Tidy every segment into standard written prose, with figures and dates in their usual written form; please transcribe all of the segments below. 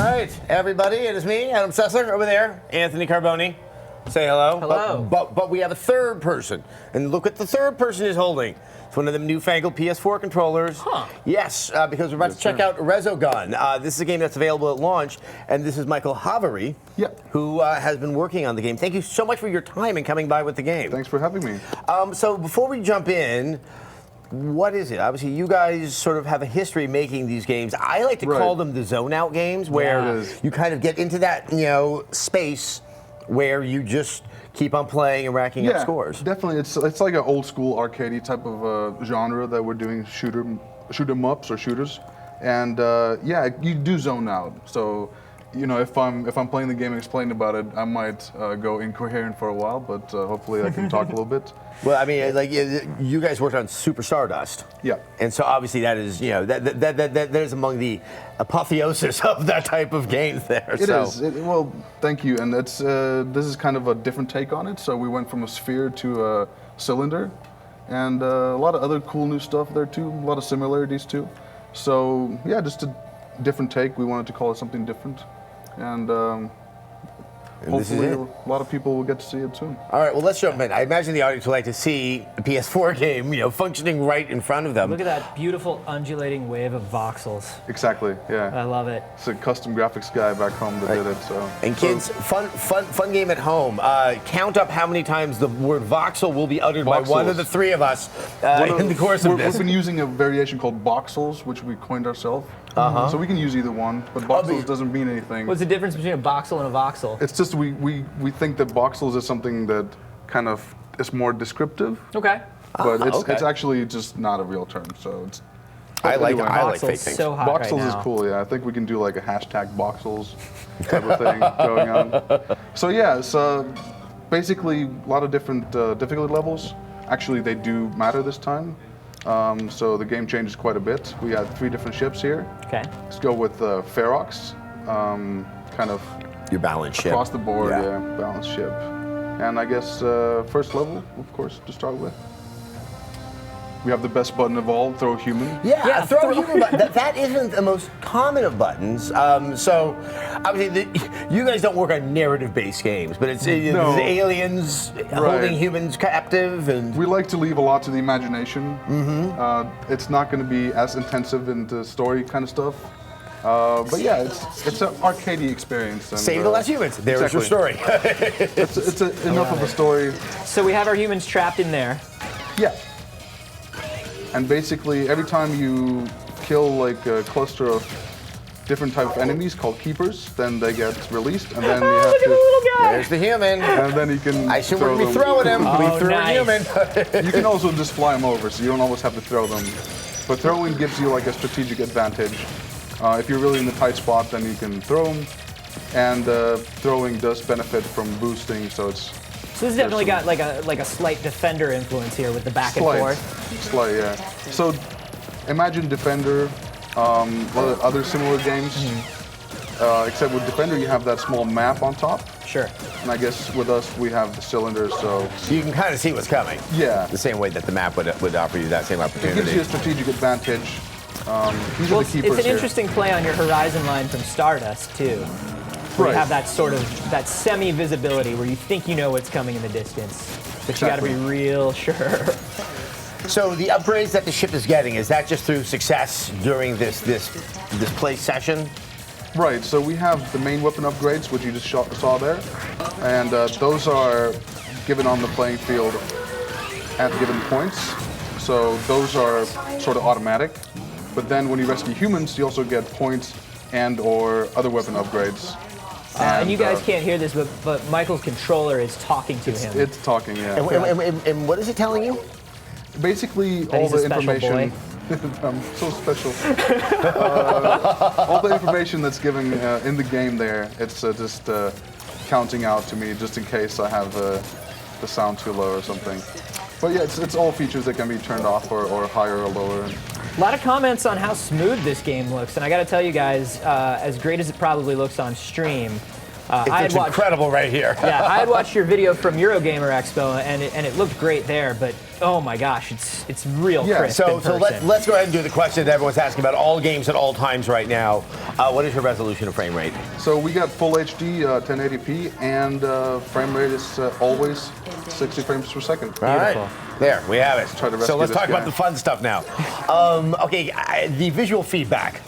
right, everybody, it is me, Adam Sessler, over there, Anthony Carboni. Say hello. Hello. But we have a third person, and look what the third person is holding. It's one of the newfangled PS4 controllers. Huh. Yes, because we're about to check out RESOGUN. This is a game that's available at launch, and this is Michael Havary, who has been working on the game. Thank you so much for your time and coming by with the game. Thanks for having me. So before we jump in, what is it? Obviously, you guys sort of have a history making these games. I like to call them the zone-out games, where you kind of get into that, space where you just keep on playing and racking up scores. Definitely. It's like an old school arcadey type of genre that we're doing shoot 'em ups or shooters, and you do zone out. So, if I'm playing the game and explaining about it, I might go incoherent for a while, but hopefully I can talk a little bit. Well, I mean, like you guys worked on Super Stardust. Yeah. And so obviously that is, that is among the apotheosis of that type of game there. It is. Well, thank you. And this is kind of a different take on it. So we went from a sphere to a cylinder, and a lot of other cool new stuff there too. A lot of similarities too. So yeah, just a different take. We wanted to call it something different, and hopefully a lot of people will get to see it soon. All right, well, let's jump in. I imagine the audience would like to see a PS4 game, functioning right in front of them. Look at that beautiful undulating wave of voxels. Exactly, yeah. I love it. It's a custom graphics guy back home that did it. So. And kids, fun game at home. Count up how many times the word voxel will be uttered by one of the three of us in the course of this. We've been using a variation called voxels, which we coined ourselves. So we can use either one, but voxels doesn't mean anything. What's the difference between a voxel and a voxel? It's just we think that voxels is something that kind of is more descriptive. Okay. But it's actually just not a real term. So it's. I like fake things. So hot voxels right now. is cool. Yeah, I think we can do like a hashtag voxels type of thing going on. So yeah, so basically a lot of different difficulty levels. Actually, they do matter this time. So the game changes quite a bit. We had 3 different ships here. Okay. Let's go with Ferox, kind of your balanced ship. Across the board, balanced ship. And I guess first level, of course, to start with. We have the best button of all, throw human. Yeah, throw human button. That isn't the most common of buttons. So obviously, you guys don't work on narrative-based games, but it's aliens holding humans captive, and we like to leave a lot to the imagination. It's not going to be as intensive into story kind of stuff. But yeah, it's an arcadey experience. And, save the last humans. There's your story. it's enough of a story. So we have our humans trapped in there. Yeah. And basically, every time you kill like a cluster of different type of enemies called keepers, then they get released, and then you have look at the little guy. There's the human. And then you can. I should be throwing him. We threw a human. You can also just fly them over, so you don't always have to throw them. But throwing gives you like a strategic advantage. If you're really in the tight spot, then you can throw them, and throwing does benefit from boosting, so it's. So this has definitely got like a slight Defender influence here with the back and forth. Slight, yeah. So imagine Defender, other similar games, except with Defender you have that small map on top. Sure. And I guess with us we have the cylinders, so you can kind of see what's coming. Yeah. The same way that the map would offer you that same opportunity. It gives you a strategic advantage. These are the keepers it's an here. interesting play on your horizon line from Stardust too. You have that sort of that semi-visibility where you think you know what's coming in the distance, but you got to be real sure. So the upgrades that the ship is getting, is that just through success during this play session? Right. So we have the main weapon upgrades, which you just saw there, and those are given on the playing field at given points. So those are sort of automatic. But then when you rescue humans, you also get points and/or other weapon upgrades. And you guys can't hear this, but Michael's controller is talking to him. It's talking, yeah. And what is it telling you? Basically, that all the Boy. information. I'm so special. All the information that's given in the game there, it's just counting out to me, just in case I have the sound too low or something. But yeah, it's all features that can be turned off or higher or lower. A lot of comments on how smooth this game looks, and I got to tell you guys, as great as it probably looks on stream, It's incredible right here. Yeah, I had watched your video from Eurogamer Expo, and it looked great there, but oh my gosh, it's real crisp So in person. let's go ahead and do the question that everyone's asking about all games at all times right now. What is your resolution and frame rate? So we got full HD, 1080p, and frame rate is always 60 frames per second. All right. There, we have it. Try to So let's rescue talk this about the fun stuff now. Okay, the visual feedback.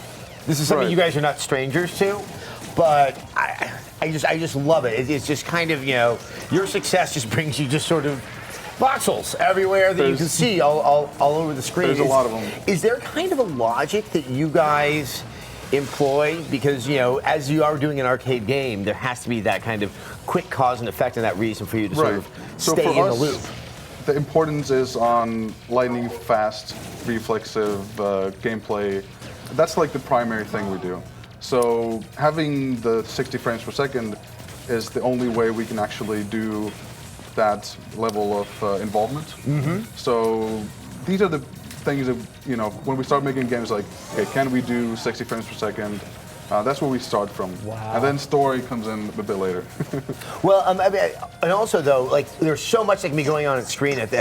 This is something you guys are not strangers to, but I just love it. It's just kind of, your success just brings you just sort of voxels everywhere that you can see all over the screen. There's a lot of them. Is there kind of a logic that you guys employ? Because, as you are doing an arcade game, there has to be that kind of quick cause and effect and that reason for you to sort of stay in the loop. The importance is on lightning fast, reflexive gameplay. That's like the primary thing we do. So having the 60 frames per second is the only way we can actually do that level of involvement. So these are the things that, when we start making games like, okay, can we do 60 frames per second? That's where we start from. Wow. And then story comes in a bit later. Well, and also though, like there's so much that can be going on screen at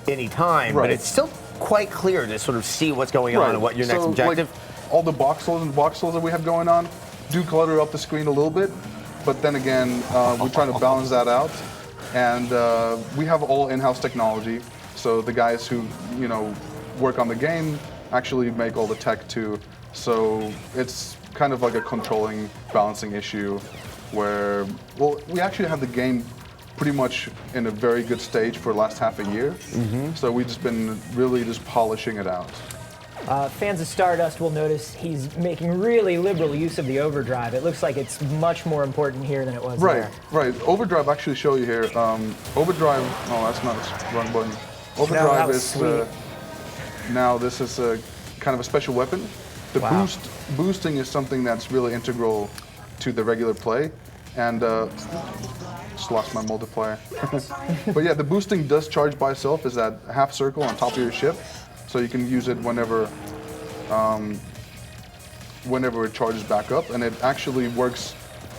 any time, but it's still quite clear to sort of see what's going on and what your next objective. Like, all the voxels that we have going on do clutter up the screen a little bit, but then again, we're trying to balance that out. And we have all in-house technology, so the guys who work on the game actually make all the tech too. So it's kind of like a controlling, balancing issue where, we actually have the game pretty much in a very good stage for the last half a year. So we've just been really just polishing it out. Fans of Stardust will notice he's making really liberal use of the overdrive. It looks like it's much more important here than it was there. Right. Overdrive, actually show you here. Overdrive, that's not the wrong button. Overdrive is, now this is a kind of a special weapon. The boosting is something that's really integral to the regular play. And, just lost my multiplier. But yeah, the boosting does charge by itself, is that half circle on top of your ship. So you can use it whenever it charges back up, and it actually works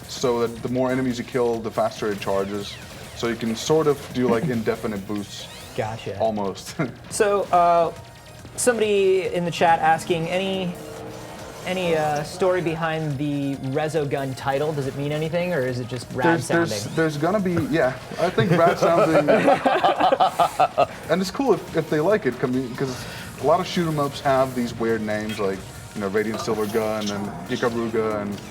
so that the more enemies you kill, the faster it charges. So you can sort of do like indefinite boosts. Gotcha. Almost. So somebody in the chat asking any story behind the RESOGUN title? Does it mean anything, or is it just rad sounding? There's gonna be, I think rad sounding, and it's cool if they like it, because a lot of shoot 'em ups have these weird names like, Radiant Silver Gun and Ikaruga, and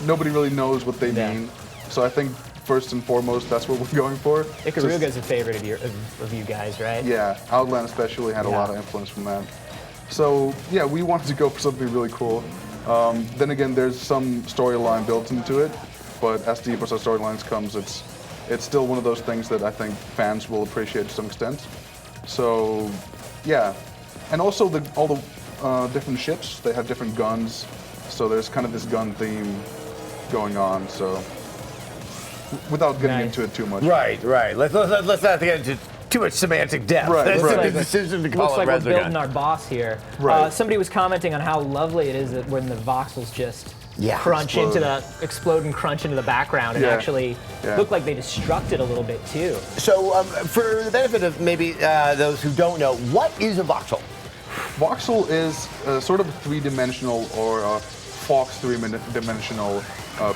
nobody really knows what they mean. So I think first and foremost, that's what we're going for. Ikaruga is a favorite of you guys, right? Yeah, Outland especially had a lot of influence from that. So yeah, we wanted to go for something really cool. Then again, there's some storyline built into it, but as deep as our storylines comes, it's still one of those things that I think fans will appreciate to some extent. So yeah, and also all the different ships, they have different guns, so there's kind of this gun theme going on. So without getting into it too much. Right. Let's not get into too much semantic depth. Right. The decision to call Looks like it we're RESOGUN. building our boss here. Right. Somebody was commenting on how lovely it is that when the voxels just explode and crunch into the background and actually look like they destruct it a little bit too. So for the benefit of maybe those who don't know, what is a voxel? Voxel is sort of a three-dimensional or a Fox three-dimensional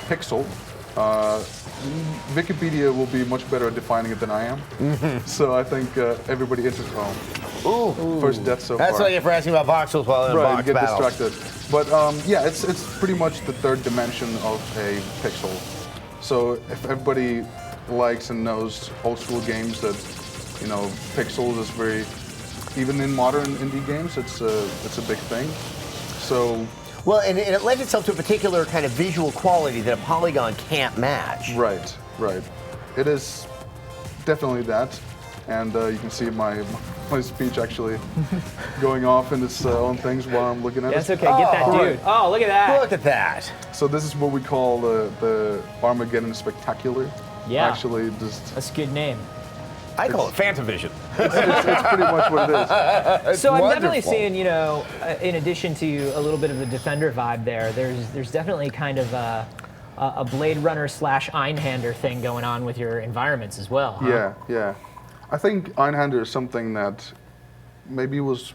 pixel. Wikipedia will be much better at defining it than I am. So I think everybody interested. First death so far. That's what I get for asking about voxels while in a box get battle. distracted. But it's pretty much the third dimension of a pixel. So if everybody likes and knows old school games, that pixels is very, even in modern indie games, it's a big thing. So. Well, and it lends itself to a particular kind of visual quality that a polygon can't match. Right. It is definitely that. And you can see my speech actually going off in its own things while I'm looking at it. That's okay, get that dude. Oh, look at that. Look at that. So this is what we call the Armageddon Spectacular. Yeah. Actually, that's a good name. I call it Phantom Vision. It's pretty much what it is. So I'm definitely seeing, in addition to a little bit of the Defender vibe there's definitely kind of a a Blade Runner / Einhander thing going on with your environments as well. Huh? Yeah, yeah. I think Einhander is something that maybe was,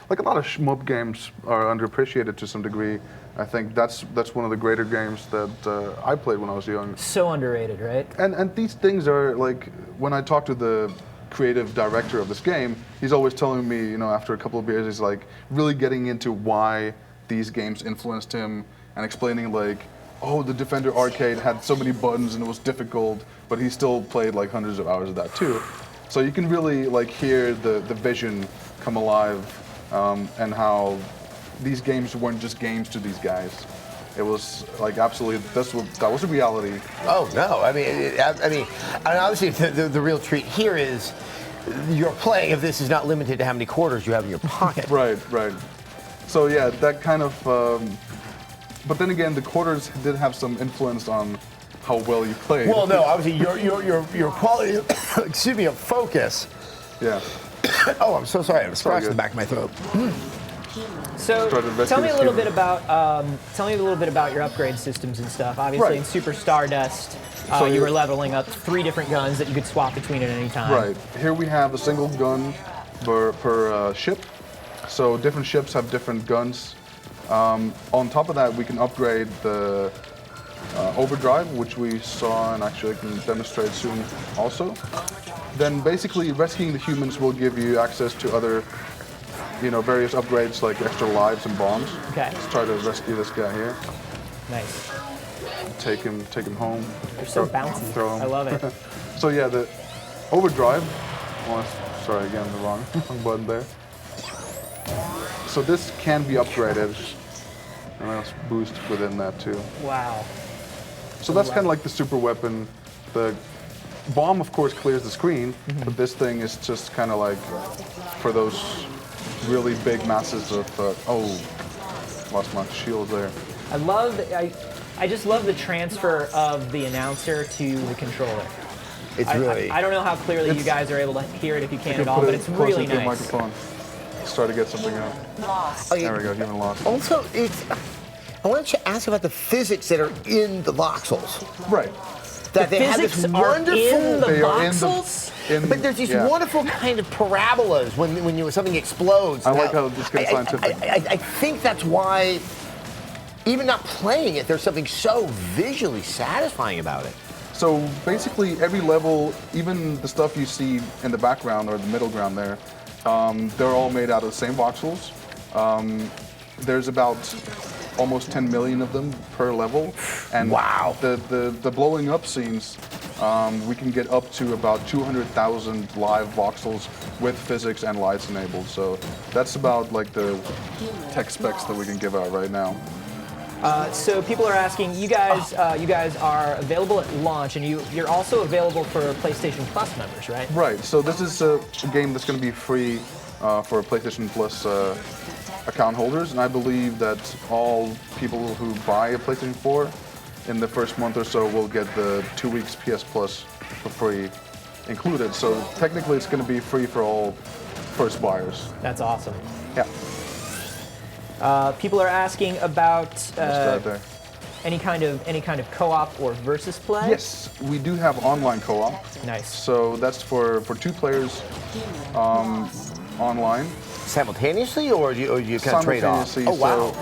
like a lot of shmup games are underappreciated to some degree. I think that's one of the greater games that I played when I was young. So underrated, right? And these things are like, when I talk to the creative director of this game, he's always telling me, you know, after a couple of beers, he's like really getting into why these games influenced him and explaining like, oh, the Defender Arcade had so many buttons and it was difficult, but he still played like hundreds of hours of that too. So you can really like hear the vision come alive, and how these games weren't just games to these guys. It was like absolutely, that was a reality. Oh no, I mean, obviously the real treat here is your playing of this is not limited to how many quarters you have in your pocket. Right. So yeah, that kind of. But then again, the quarters did have some influence on how well you played. Well, no, obviously your quality, excuse me, of focus. Yeah. Oh, I'm so sorry. I was scratching the back of my throat. So tell me a little bit about your upgrade systems and stuff. Obviously, in Super Stardust, you were leveling up 3 different guns that you could swap between at any time. Right. Here we have a single gun per ship. So different ships have different guns. On top of that, we can upgrade the overdrive, which we saw and actually can demonstrate soon also. Then basically rescuing the humans will give you access to other, you know, various upgrades like extra lives and bombs. Okay. Let's try to rescue this guy here. Nice. Take him home. You're so bouncy. Throw him. I love it. So yeah, the overdrive. Oh, sorry, again, the wrong button there. So this can be upgraded. And let's boost within that too. Wow. So that's kind of like the super weapon. The bomb, of course, clears the screen, but this thing is just kind of like for those really big masses of. Lost my shield there. I just love the transfer of the announcer to the controller. It's really. I don't know how clearly you guys are able to hear it if you can at all, but it's really nice. Microphone. Let's try to get something out. Oh, there we go, human lost. Also, I wanted to ask about the physics that are in the voxels. Right. That they have this wonderful. In the they voxels? But there's these wonderful kind of parabolas when something explodes. I like how this gets scientific. I think that's why, even not playing it, there's something so visually satisfying about it. So basically, every level, even the stuff you see in the background or the middle ground there, they're all made out of the same voxels. There's about almost 10 million of them per level. And wow. The blowing up scenes, we can get up to about 200,000 live voxels with physics and lights enabled. So that's about like the tech specs that we can give out right now. So people are asking, you guys are available at launch, and you're also available for PlayStation Plus members, right? Right. So this is a game that's going to be free for PlayStation Plus account holders, and I believe that all people who buy a PlayStation 4 in the first month or so will get the 2 weeks PS Plus for free included. So technically, it's going to be free for all first buyers. That's awesome. Yeah. People are asking about any kind of co-op or versus play. Yes, we do have online co-op. Nice. So that's for 2 players online. Simultaneously, or do you kind of trade off? Simultaneously. Oh wow!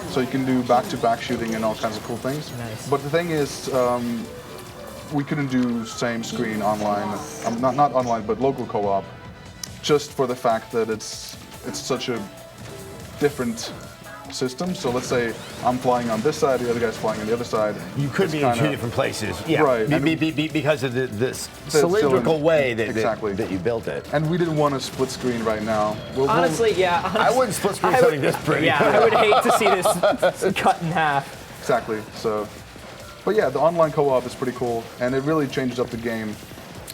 So you can do back-to-back shooting and all kinds of cool things. Nice. But the thing is, we couldn't do same screen online. Not online, but local co-op, just for the fact that it's such a different system. So let's say I'm flying on this side, the other guy's flying on the other side. You could be in 2 different places. Yeah. Right. Because of the cylindrical way that you built it. And we didn't want to split screen right now. Honestly, I wouldn't split screen something this pretty. Yeah, I would hate to see this cut in half. Exactly. So, but yeah, the online co-op is pretty cool, and it really changes up the game.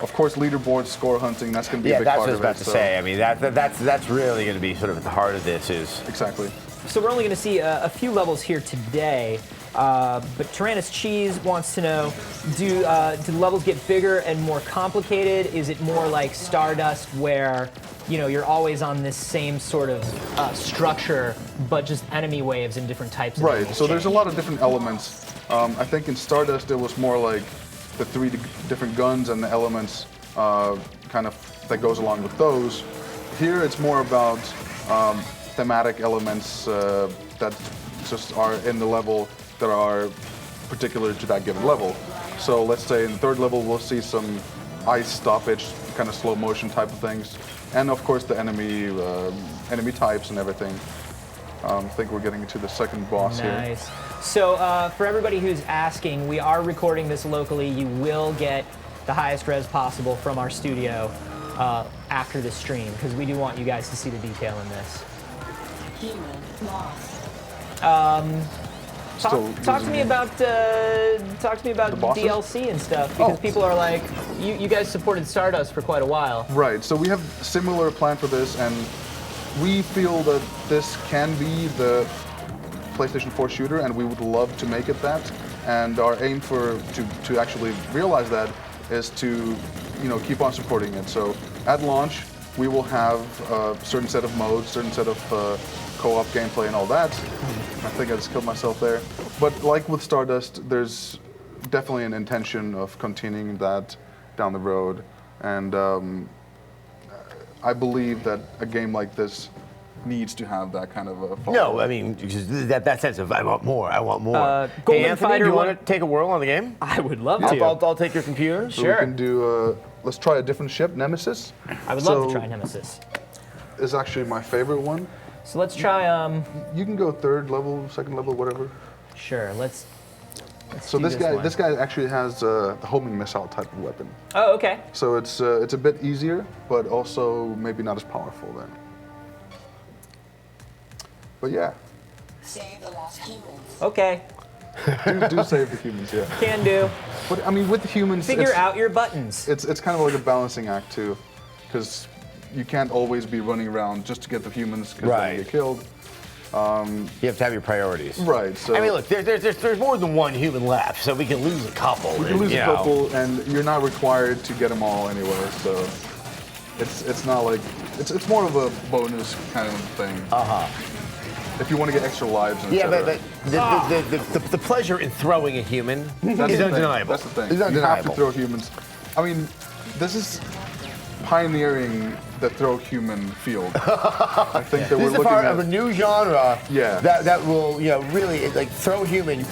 Of course, leaderboard, score hunting, that's going to be a big part of it. Yeah, that's what I was about to say. I mean, that's really going to be sort of at the heart of this is. Exactly. So we're only going to see a few levels here today. But Tyrannus Cheese wants to know, do the levels get bigger and more complicated? Is it more like Stardust where you're always on this same sort of structure, but just enemy waves and different types of Right, so there's a lot of different elements. I think in Stardust it was more like the 3 different guns and the elements kind of that goes along with those. Here it's more about thematic elements that just are in the level that are particular to that given level. So let's say in the 3rd level we'll see some ice stoppage, kind of slow motion type of things, and of course the enemy types and everything. I think we're getting to the 2nd boss here. Nice. So for everybody who's asking, we are recording this locally. You will get the highest res possible from our studio after the stream, because we do want you guys to see the detail in this. Human lost. Talk to me about DLC and stuff, because people are like, you guys supported Stardust for quite a while. Right, so we have a similar plan for this, and we feel that this can be the PlayStation 4 shooter, and we would love to make it that. And our aim to actually realize that is to keep on supporting it. So at launch, we will have a certain set of modes, certain set of co-op gameplay and all that. I think I just killed myself there. But like with Stardust, there's definitely an intention of continuing that down the road. And I believe that a game like this needs to have that kind of a follow. No, I mean, that sense of I want more, I want more. Golden Anthony, Fighter, do you want to take a whirl on the game? I would love to. I'll take your computer. So Sure. we can do, let's try a different ship, Nemesis. I would love to try Nemesis. Is actually my favorite one. So let's try, You can go 3rd level, 2nd level, whatever. sure, let's So do this guy, one. this guy actually has the homing missile type of weapon. Oh, okay. So it's a bit easier, but also maybe not as powerful then. But yeah, Save the lost humans. Okay, do save the humans, yeah. can do. But I mean, with the humans, Figure out your buttons. It's kind of like a balancing act too, because you can't always be running around just to get the humans because Right. they get killed. You have to have your priorities. Right. So I mean, look, there's more than one human left, so we can lose a couple. you lose a couple, and you're not required to get them all anyway. So it's not like it's more of a bonus kind of thing. If you want to get extra lives. And Yeah, etc. but the pleasure in throwing a human That's is the thing. undeniable. That's the thing. It's You have to undeniable. throw humans. I mean, this is pioneering the throw human field. I think that This we're is a looking part at of a new genre. Yeah. That will really like throw human.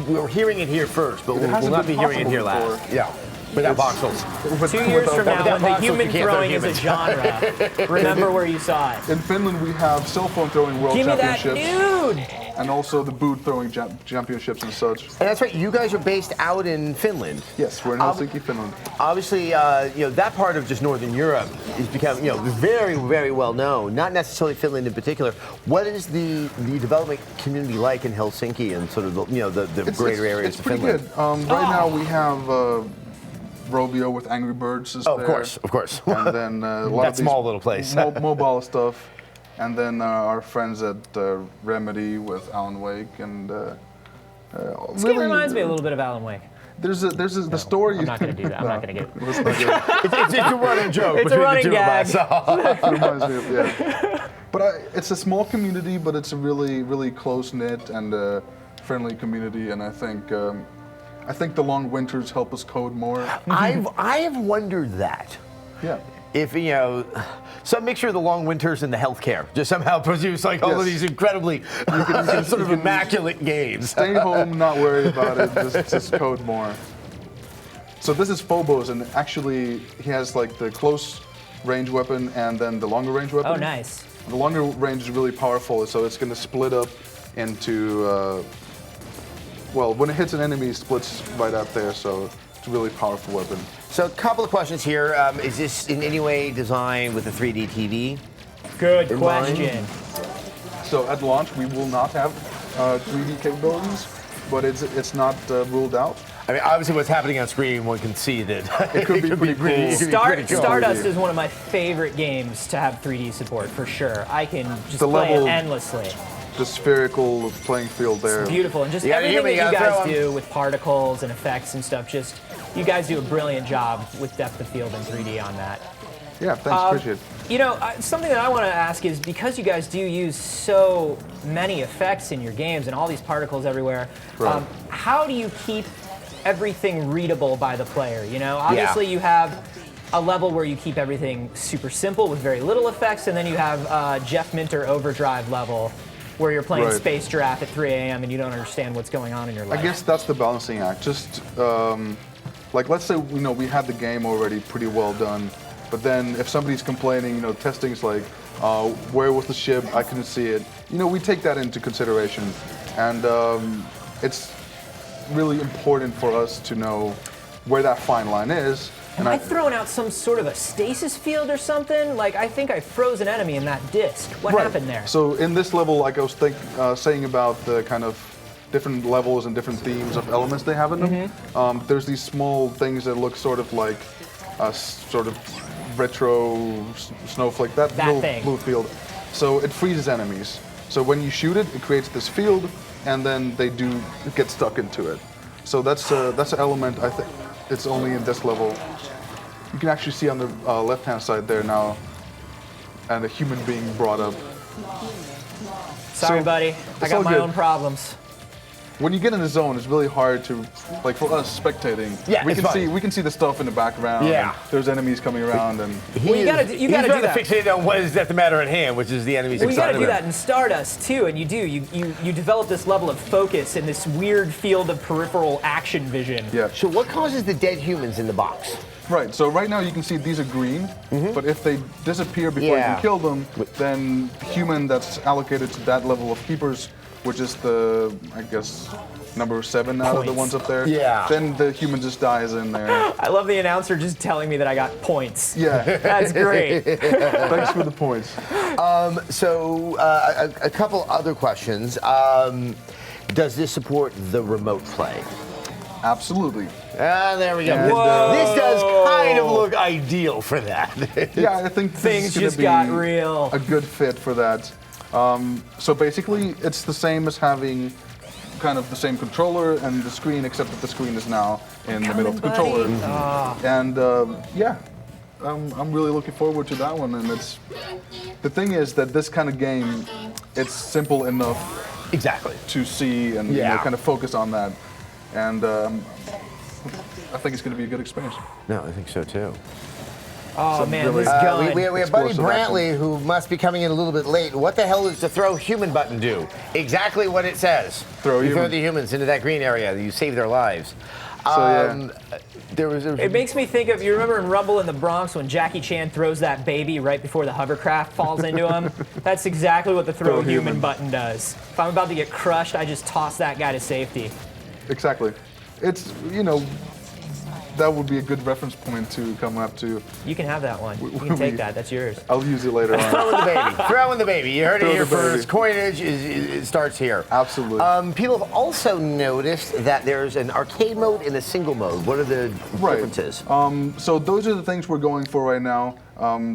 We're hearing it here first, but we'll hasn't not be been hearing it here possible last. before. Yeah. Without voxels. 2 years from now, without when the voxels, human you can't throw throwing is a humans. genre, remember where you saw it. In Finland, we have cell phone throwing world Give me that championships, nude! and also the boot throwing championships and such. And that's right. You guys are based out in Finland. Yes, we're in Helsinki, Finland. Obviously, that part of just Northern Europe is becoming, very, very well known. Not necessarily Finland in particular. What is the development community like in Helsinki and sort of the greater areas It's of pretty Finland? good. Right now we have Robio with Angry Birds is Oh, there. of course. And then a lot That of these small little place. mobile stuff. And then our friends at Remedy with Alan Wake and This game reminds me a little bit of Alan Wake. There's the story. I'm not going to do that. I'm not going to get Let's not get- It's a running joke It's a between running the two gag. of us. It reminds me of, yeah. But it's a small community, but it's a really, really close-knit and friendly community, and I think the long winters help us code more. I have wondered that. Yeah. If, some mixture of the long winters and the healthcare just somehow produce like all of Yes. these incredibly sort of immaculate games. Stay home, not worry about it, just code more. So this is Phobos, and actually he has like the close range weapon and then the longer range weapon. Oh, nice. The longer range is really powerful, so it's going to split up into, well, when it hits an enemy, it splits right out there, so it's a really powerful weapon. So a couple of questions here. Is this in any way designed with a 3D TV? Good In question. So at launch, we will not have 3D capabilities, but it's not ruled out. I mean, obviously what's happening on screen, one can see that It could be pretty cool. it could be pretty cool. Stardust is one of my favorite games to have 3D support, for sure. I can just The play level- it endlessly. the spherical playing field there. It's beautiful, and just everything that you guys do with particles and effects and stuff, just you guys do a brilliant job with depth of field and 3D on that. Yeah, thanks, appreciate it. You know, something that I want to ask is, because you guys do use so many effects in your games and all these particles everywhere, Right. How do you keep everything readable by the player? You know, obviously you have a level where you keep everything super simple with very little effects, and then you have Jeff Minter Overdrive level where you're playing Right. Space Giraffe at 3 a.m. and you don't understand what's going on in your life. I guess that's the balancing act. Just like, let's say we had the game already pretty well done, but then if somebody's complaining, testing's like, where was the ship? I couldn't see it. We take that into consideration, and it's really important for us to know where that fine line is. Am I throwing out some sort of a stasis field or something? Like, I think I froze an enemy in that disc. What happened there? So in this level, like I was saying about the kind of different levels and different themes of elements they have in them, there's these small things that look sort of like a sort of retro snowflake, that little thing. blue field. So it freezes enemies. So when you shoot it, it creates this field, and then they do get stuck into it. So that's an element, I think. It's only in this level. You can actually see on the left-hand side there now, and a human being brought up. Sorry, So, buddy. I got my own problems. When you get in the zone, it's really hard to, like, for us spectating. Yeah, we it's can fun. we can see the stuff in the background. Yeah. And there's enemies coming around, and Well, you gotta do that. fixated on what is the matter at hand, which is the enemy's Well, you gotta do excitement. that in Stardust too, and you do. You develop this level of focus in this weird field of peripheral action vision. yeah. So what causes the dead humans in the box? Right. So right now you can see these are green, but if they disappear before you Yeah. can kill them, then human that's allocated to that level of keepers, which is the, I guess, number 7 out of the Points. ones up there. Yeah. Then the human just dies in there. I love the announcer just telling me that I got points. Yeah. That's great. Thanks for the points. So a couple other questions. Does this support the remote play? Absolutely. There we go. And, This does kind of look ideal for that. Yeah, I think this Things is gonna just be got real. a good fit for that. So basically, it's the same as having kind of the same controller and the screen, except that the screen is now in the middle of the controller. And yeah, I'm really looking forward to that one. And the thing is that this kind of game, it's simple enough Exactly. to see and kind of focus on that. And I think it's going to be a good experience. No, I think so too. Oh man, really- this gun. We have Buddy Explosive Brantley, who must be coming in a little bit late. What the hell does the throw human button do? Exactly what it says. Throw you throw human. the humans into that green area. You save their lives. There was a, It makes me think of, you remember in Rumble in the Bronx when Jackie Chan throws that baby right before the hovercraft falls into him? That's exactly what the throw human button does. If I'm about to get crushed, I just toss that guy to safety. Exactly. It's, that would be a good reference point to come up to. You can have that one. You can take that. That's yours. I'll use it later on. throw in the baby. Throw in the baby. You heard it Throw here the baby. first. Coinage it starts here. Absolutely. People have also noticed that there's an arcade mode and a single mode. What are the differences? So those are the things we're going for right now.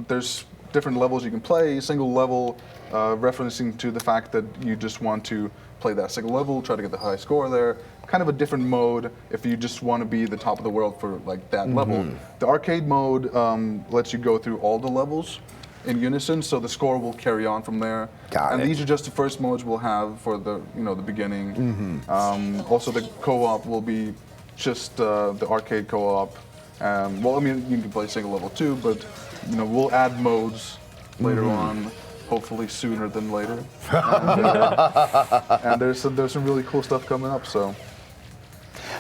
There's different levels you can play. Single level, referencing to the fact that you just want to play that single level, try to get the high score there. Kind of a different mode if you just want to be the top of the world for like that level. The arcade mode lets you go through all the levels in unison, so the score will carry on from there. Got it. These are just the first modes we'll have for the the beginning. Also, the co-op will be just the arcade co-op. Well, I mean, you can play single level too, but we'll add modes later on. Hopefully sooner than later. And there's some really cool stuff coming up. So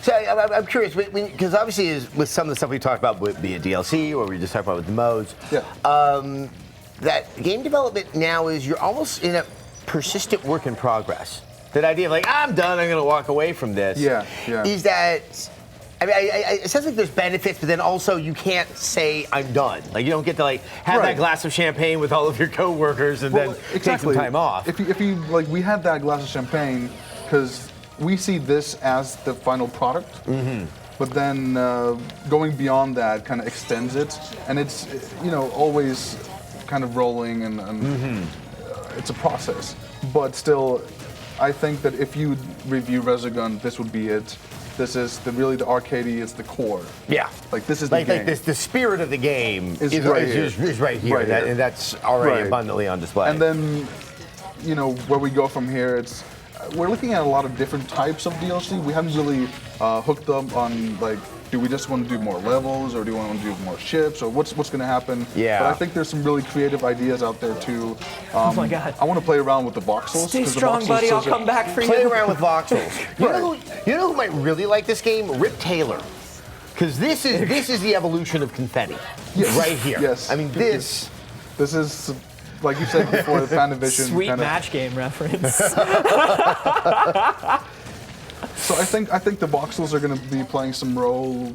I'm curious, because obviously with some of the stuff we talked about would be a DLC, or we just talked about with the modes. Yeah. That game development now is you're almost in a persistent work in progress. That idea of like, I'm done, I'm going to walk away from this. Yeah. Is that... I mean, it sounds like there's benefits, but then also you can't say I'm done. Like you don't get to like have that glass of champagne with all of your coworkers and then take some time off. If you like, we had that glass of champagne because we see this as the final product. But then going beyond that kind of extends it, and it's always kind of rolling and it's a process. but still, I think that if you review Resogun, this would be it. This is really the arcadey. It's the core. Yeah. Like this is the game. Like the spirit of the game is right here. Is right here, and that's already abundantly on display. And then, you know, where we go from here, it's we're looking at a lot of different types of DLC. We haven't really hooked up on like, do we just want to do more levels, or do we want to do more ships, or what's going to happen? Yeah. But I think there's some really creative ideas out there too. Oh my God. I want to play around with the voxels. Stay strong, buddy. I'll come back for you. Play around with voxels. You know who might really like this game? Rip Taylor. Because this is the evolution of confetti. Yes. Right here. Yes. I mean, this is, like you said before, the Panavision. Sweet match game reference. So I think the voxels are going to be playing some role.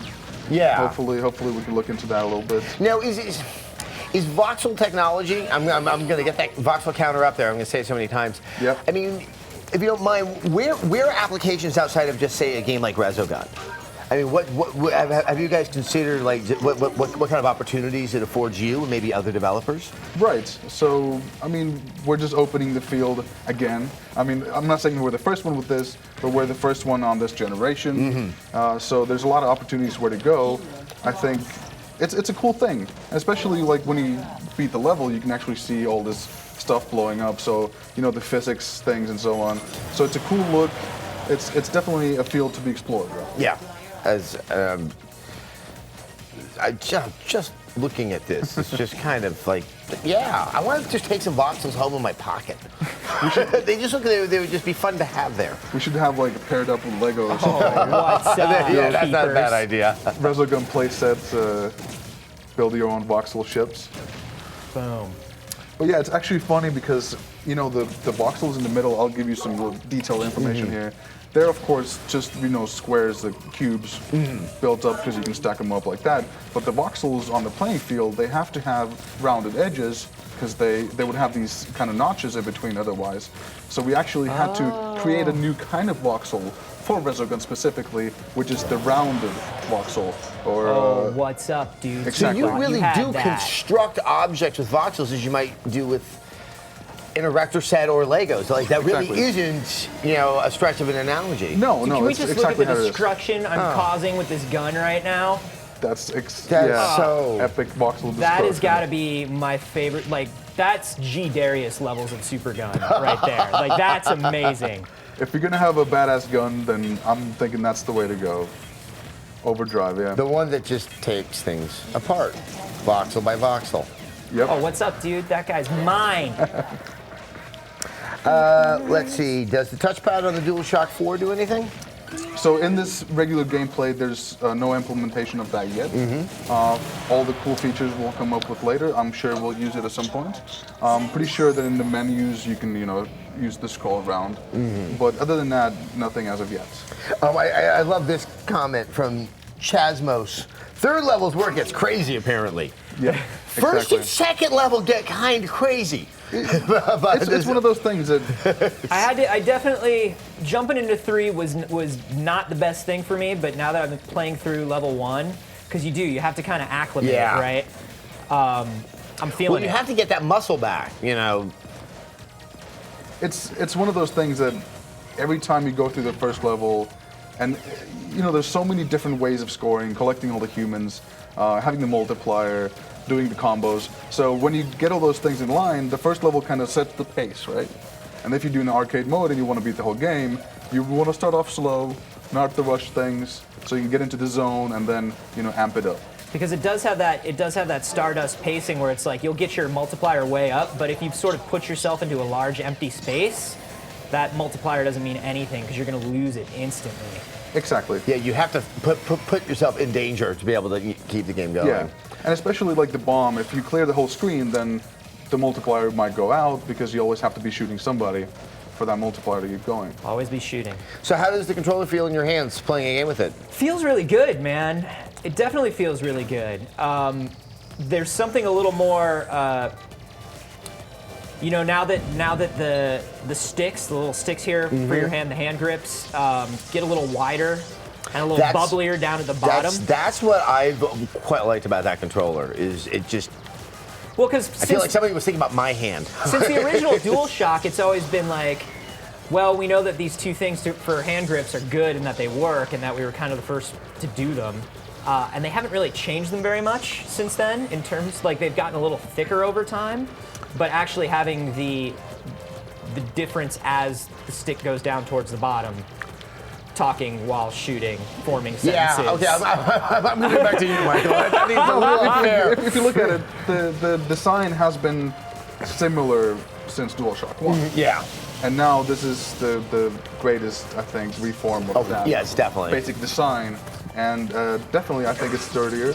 Yeah. Hopefully we can look into that a little bit. Now, is voxel technology? I'm going to get that voxel counter up there. I'm going to say it so many times. Yep. I mean, if you don't mind, where are applications outside of just say a game like Resogun? I mean, what have you guys considered? Like, what kind of opportunities it affords you and maybe other developers? Right. So, I mean, we're just opening the field again. I mean, I'm not saying we're the first one with this, but we're the first one on this generation. So there's a lot of opportunities where to go. I think it's a cool thing, especially like when you beat the level, you can actually see all this stuff blowing up. So, you know, the physics things and so on. So it's a cool look. It's definitely a field to be explored. Yeah. As I just looking at this, it's just kind of like, yeah, I want to just take some voxels home in my pocket. They just look they would just be fun to have there. We should have like paired up with Lego or something. What's up, Yeah, that's not a bad keepers? idea. Resogun play sets, build your own voxel ships. Boom. But yeah, it's actually funny because, you know, the voxels in the middle, I'll give you some real detailed information here. They're, of course, just, you know, squares, the cubes built up because you can stack them up like that. But the voxels on the playing field, they have to have rounded edges because they would have these kind of notches in between otherwise. So we actually had to create a new kind of voxel for Resogun specifically, which is the rounded voxel. Or, What's up, dude? Exactly. So you really had do that. construct objects with voxels as you might do with an erector set or Legos. Like that really Exactly. isn't, you know, a stretch of an analogy. No, Can we it's just exactly look at how the it is. destruction I'm causing with this gun right now? That's so epic voxel That has destruction. got to be my favorite. Like, that's G. Darius levels of super gun right there. Like, that's amazing. If you're gonna have a badass gun, then I'm thinking that's the way to go. Overdrive, yeah. The one that just takes things apart, voxel by voxel. Yep. Oh, what's up, dude? That guy's mine. Let's see, does the touchpad on the DualShock 4 do anything? So in this regular gameplay, there's no implementation of that yet. All the cool features we'll come up with later. I'm sure we'll use it at some point. I'm pretty sure that in the menus you can, you know, use the scroll around. But other than that, nothing as of yet. I love this comment from Chasmos. Third level's where it gets crazy, apparently. Yeah. First exactly. and second level get kind of crazy. It's one of those things that I definitely jumping into 3 was not the best thing for me, but now that I've been playing through level 1, because you have to kind of acclimate, Yeah. right? I'm feeling Well, you have to get that muscle back, you know. it's one of those things that every time you go through the first level, and you know, there's so many different ways of scoring, collecting all the humans, having the multiplier, doing the combos. So when you get all those things in line, the first level kind of sets the pace, right? And if you do an arcade mode and you want to beat the whole game, you want to start off slow, not to rush things, so you can get into the zone and then, you know, amp it up. Because it does have that Stardust pacing where it's like you'll get your multiplier way up, but if you sort of put yourself into a large empty space, that multiplier doesn't mean anything because you're going to lose it instantly. Exactly. Yeah, you have to put yourself in danger to be able to keep the game going. Yeah, and especially like the bomb, if you clear the whole screen, then the multiplier might go out because you always have to be shooting somebody for that multiplier to get going. Always be shooting. So how does the controller feel in your hands playing a game with it? Feels really good, man. It definitely feels really good. There's something a little more, you know, now that the sticks, the little sticks here for your hand, the hand grips, get a little wider and a little bubblier down at the bottom. That's what I've quite liked about that controller. Is it just Well, because I feel like somebody was thinking about my hand. Since the original DualShock, it's always been like, well, we know that these two things for hand grips are good and that they work, and that we were kind of the first to do them. And they haven't really changed them very much since then, in terms, like, they've gotten a little thicker over time, but actually having the difference as the stick goes down towards the bottom, talking while shooting, forming sentences. Yeah, okay, I'm going to get back to you, Michael. I think it's a little unfair. If you look at it, the design has been similar since DualShock 1. Yeah. And now this is the greatest, I think, reform of that. Yes, definitely. Basic design. And definitely, I think it's sturdier.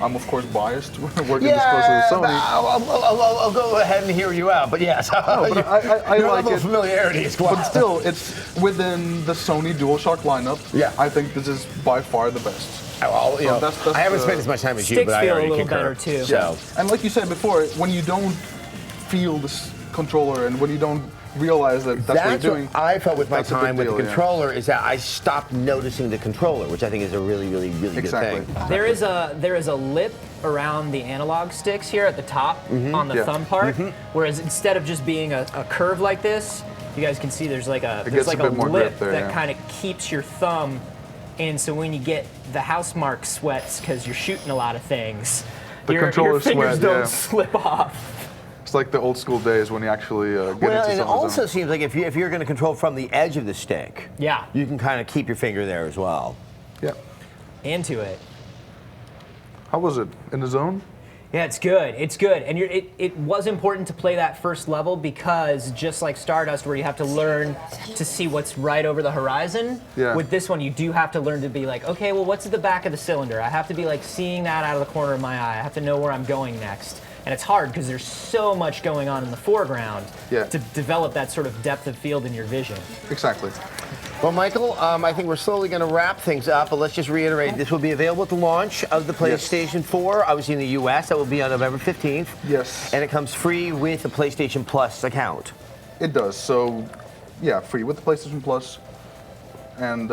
I'm, of course, biased working this close with Sony. I'll go ahead and hear you out, but yes. No, but I your like level it. of familiarity is quite. But still, it's within the Sony DualShock lineup. Yeah. I think this is by far the best. Well, you know, that's I haven't spent as much time as you, Sticks but I feel a already little concur. better too. So. And like you said before, when you don't feel this controller and when you don't realize that that's what you're doing. What I felt with my that's a big time with the deal, controller is that I stopped noticing the controller, which I think is a really, really, really Exactly. good thing. There is a lip around the analog sticks here at the top on the thumb part, whereas instead of just being a curve like this, you guys can see there's like a bit more lip grip there, that yeah. kind of keeps your thumb in. So when you get the Housemarque sweats because you're shooting a lot of things, your fingers sweat, don't slip off. It's like the old school days when you actually get into Well, and it some also seems like if you're going to control from the edge of the stick, Yeah. you can kind of keep your finger there as well. Yeah. Into it. How was it? In the zone? Yeah, it's good. It's good. And it was important to play that first level because just like Stardust, where you have to learn to see what's right over the horizon, with this one, you do have to learn to be like, okay, well, what's at the back of the cylinder? I have to be like seeing that out of the corner of my eye. I have to know where I'm going next. And it's hard because there's so much going on in the foreground to develop that sort of depth of field in your vision. Exactly. Well, Michael, I think we're slowly going to wrap things up, but let's just reiterate, this will be available at the launch of the PlayStation 4, obviously in the US, that will be on November 15th. Yes. And it comes free with a PlayStation Plus account. It does. So, yeah, free with the PlayStation Plus. And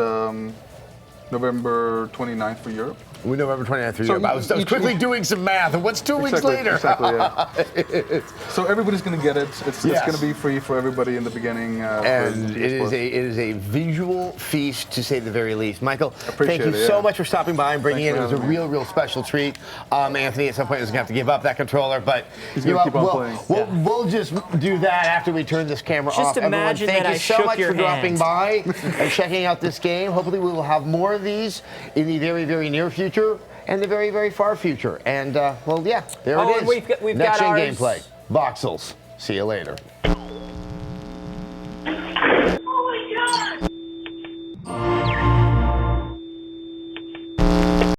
November 29th for Europe. We November 29th for So Europe. I was quickly doing some math, and what's 2 weeks later? Exactly, yeah. So everybody's going to get it. It's going to be free for everybody in the beginning. And it is a visual feast, to say the very least. Michael, thank you it, so much for stopping by and bringing Thanks in. It was a for real special treat. Anthony, at some point, is going to have to give up that controller, but He's gonna keep on playing. We'll just do that after we turn this camera off. Just imagine Everyone, that thank you so I shook much your for dropping hand. by and checking out this game. Hopefully, we will have more of these in the very, very near future and the very, very far future. And, well, yeah, there it is. And we've got Next-gen ours. gameplay. Voxels. See you later.